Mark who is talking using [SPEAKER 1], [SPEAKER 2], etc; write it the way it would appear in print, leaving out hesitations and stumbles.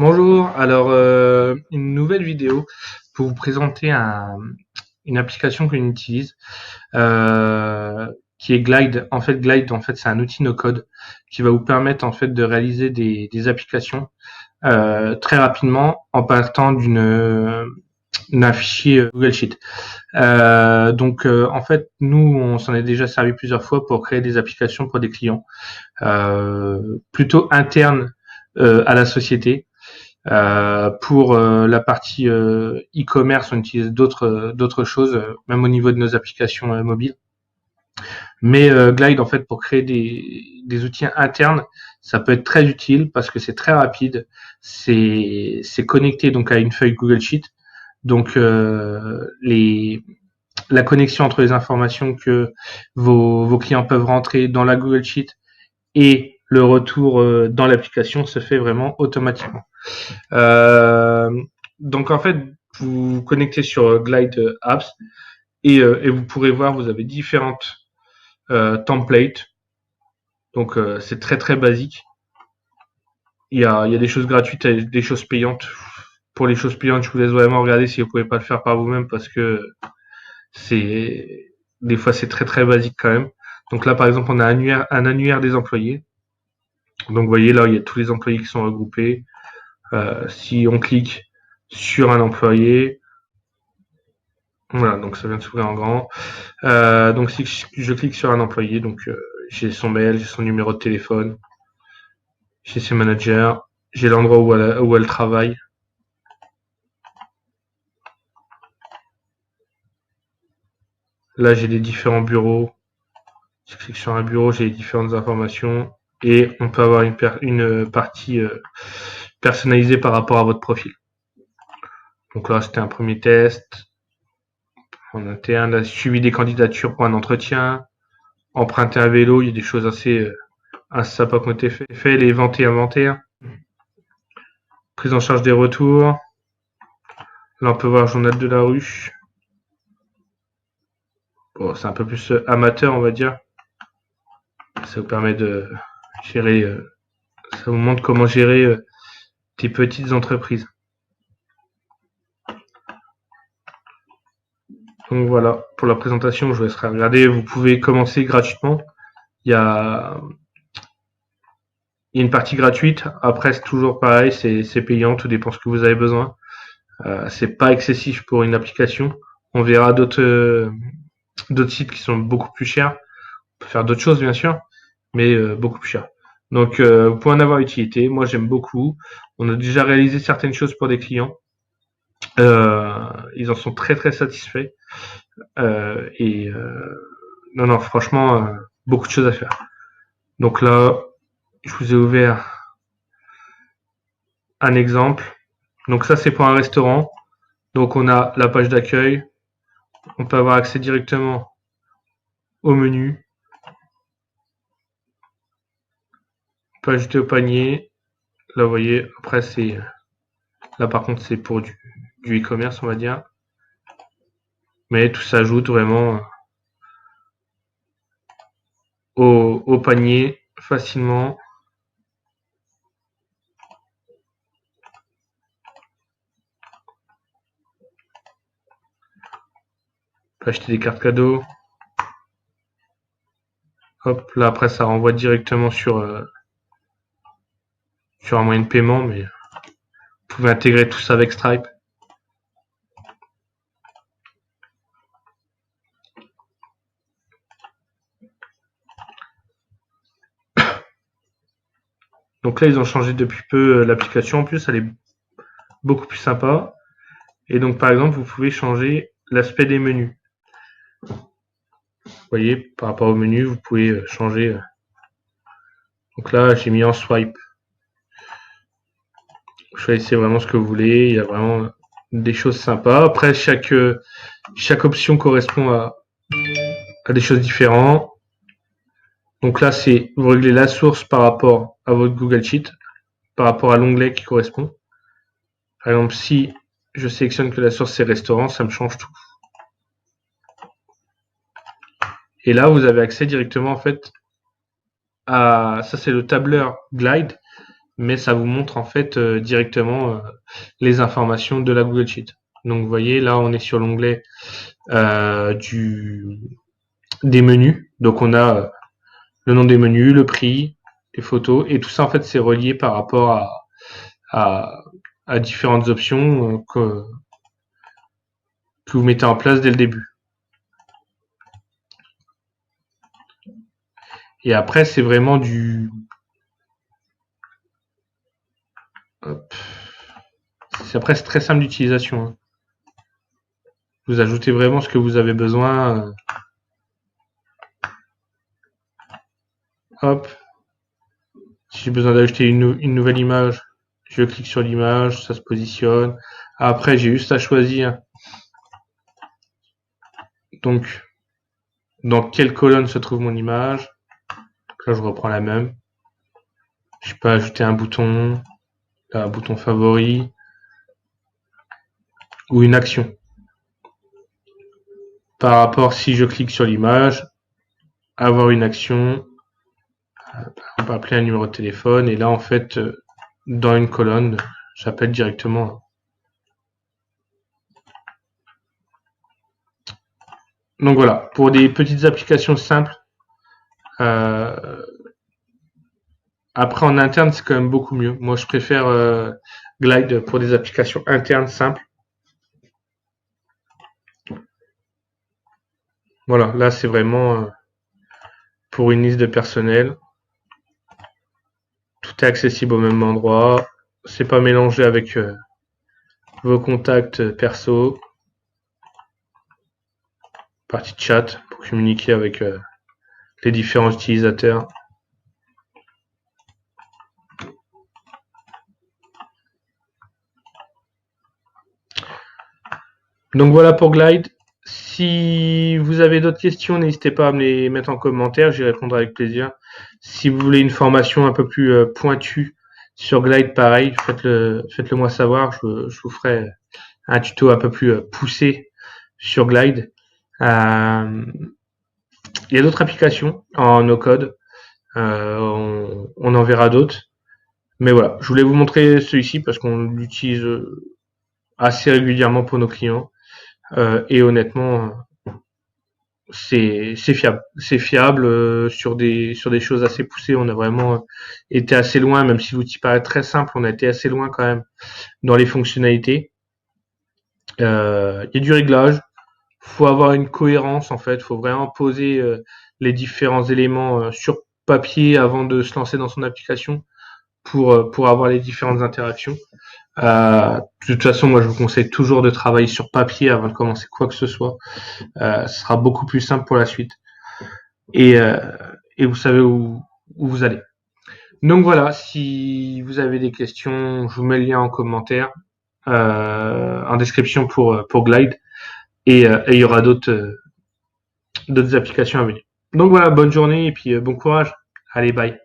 [SPEAKER 1] Bonjour, alors une nouvelle vidéo pour vous présenter une application que j'utilise qui est Glide. Glide, c'est un outil no-code qui va vous permettre en fait de réaliser des applications très rapidement en partant d'un fichier Google Sheet. En fait, nous, on s'en est déjà servi plusieurs fois pour créer des applications pour des clients plutôt internes à la société. Pour la partie e-commerce, on utilise d'autres choses, même au niveau de nos applications mobiles. Mais Glide, en fait, pour créer des outils internes, ça peut être très utile parce que c'est très rapide. C'est connecté donc à une feuille Google Sheet. Donc la connexion entre les informations que vos clients peuvent rentrer dans la Google Sheet et le retour dans l'application se fait vraiment automatiquement. Euh, donc en fait, vous vous connectez sur Glide Apps et vous pourrez voir, vous avez différentes templates. Donc c'est très très basique. Il y a des choses gratuites et des choses payantes. Pour les choses payantes, je vous laisse vraiment regarder si vous pouvez pas le faire par vous-même parce que c'est des fois c'est très très basique quand même. Donc là par exemple on a un annuaire des employés. Donc vous voyez là il y a tous les employés qui sont regroupés. Si on clique sur un employé, voilà, donc ça vient de s'ouvrir en grand. Donc si je clique sur un employé, donc j'ai son mail, j'ai son numéro de téléphone, j'ai ses managers, j'ai l'endroit où elle travaille. Là j'ai les différents bureaux. Si je clique sur un bureau, j'ai les différentes informations et on peut avoir une partie personnalisée par rapport à votre profil. Donc là c'était un premier test en interne, là, suivi des candidatures pour un entretien, emprunter un vélo, il y a des choses assez sympas qui ont été faites, les ventes et inventaires, prise en charge des retours. Là, on peut voir journal de la rue. Bon, c'est un peu plus amateur, on va dire. Ça vous permet de gérer, ça vous montre comment gérer des petites entreprises. Donc voilà, pour la présentation, je vous laisserai regarder. Vous pouvez commencer gratuitement. Il y a, il y a une partie gratuite. Après, c'est toujours pareil, c'est payant, tout dépend ce que vous avez besoin. C'est pas excessif pour une application. On verra d'autres sites qui sont beaucoup plus chers. On peut faire d'autres choses, bien sûr, mais beaucoup plus cher. Donc, vous pouvez en avoir utilité. Moi, j'aime beaucoup. On a déjà réalisé certaines choses pour des clients. Ils en sont très très satisfaits. Non, non, franchement, beaucoup de choses à faire. Donc là, je vous ai ouvert un exemple. Donc ça, c'est pour un restaurant. Donc on a la page d'accueil. On peut avoir accès directement au menu. On peut ajouter au panier. Là, vous voyez, après, là, par contre, c'est pour du e-commerce, on va dire. Mais tout s'ajoute vraiment au panier facilement. On peut acheter des cartes cadeaux. Hop, là, après, ça renvoie directement sur un moyen de paiement, mais vous pouvez intégrer tout ça avec Stripe. Donc là, ils ont changé depuis peu l'application. En plus, elle est beaucoup plus sympa. Et donc, par exemple, vous pouvez changer l'aspect des menus. Vous voyez, par rapport au menu, vous pouvez changer. Donc là, j'ai mis en swipe. Vous choisissez vraiment ce que vous voulez. Il y a vraiment des choses sympas. Après, chaque option correspond à des choses différentes. Donc là, c'est vous réglez la source par rapport à votre Google Sheet, par rapport à l'onglet qui correspond. Par exemple, si je sélectionne que la source c'est restaurant, ça me change tout. Et là, vous avez accès directement en fait à ça, c'est le tableur Glide mais ça vous montre en fait directement les informations de la Google Sheet. Donc vous voyez, là on est sur l'onglet des menus. Donc on a le nom des menus, le prix, les photos, et tout ça en fait c'est relié par rapport à, à différentes options que vous mettez en place dès le début. Et après c'est vraiment du... Hop. Après c'est très simple d'utilisation. Hein. Vous ajoutez vraiment ce que vous avez besoin. Hop. Si j'ai besoin d'ajouter une nouvelle image, je clique sur l'image, ça se positionne. Après, j'ai juste à choisir donc dans quelle colonne se trouve mon image. Là, je reprends la même. Je peux ajouter un bouton favori ou une action. Par rapport, si je clique sur l'image, avoir une action, on peut appeler un numéro de téléphone, et là, en fait, dans une colonne, j'appelle directement. Donc voilà, pour des petites applications simples, après en interne c'est quand même beaucoup mieux. Moi je préfère Glide pour des applications internes simples. Voilà, là c'est vraiment pour une liste de personnel. Tout est accessible au même endroit. C'est pas mélangé avec vos contacts perso. Partie chat pour communiquer avec les différents utilisateurs. Donc voilà pour Glide. Si vous avez d'autres questions, n'hésitez pas à me les mettre en commentaire, j'y répondrai avec plaisir. Si vous voulez une formation un peu plus pointue sur Glide, pareil, faites-le moi savoir, je vous ferai un tuto un peu plus poussé sur Glide. Il y a d'autres applications en no-code, on en verra d'autres. Mais voilà, je voulais vous montrer celui-ci parce qu'on l'utilise assez régulièrement pour nos clients. Et honnêtement, c'est fiable. C'est fiable sur des choses assez poussées. On a vraiment été assez loin, même si l'outil paraît très simple, on a été assez loin quand même dans les fonctionnalités. Il y a du réglage. Faut avoir une cohérence en fait. Faut vraiment poser les différents éléments sur papier avant de se lancer dans son application pour avoir les différentes interactions. De toute façon, moi, je vous conseille toujours de travailler sur papier avant de commencer quoi que ce soit. Ce sera beaucoup plus simple pour la suite. Et, euh, et vous savez où vous allez. Donc voilà, si vous avez des questions, je vous mets le lien en commentaire, en description pour Glide. Et il y aura d'autres applications à venir. Donc voilà, bonne journée et puis bon courage. Allez, bye.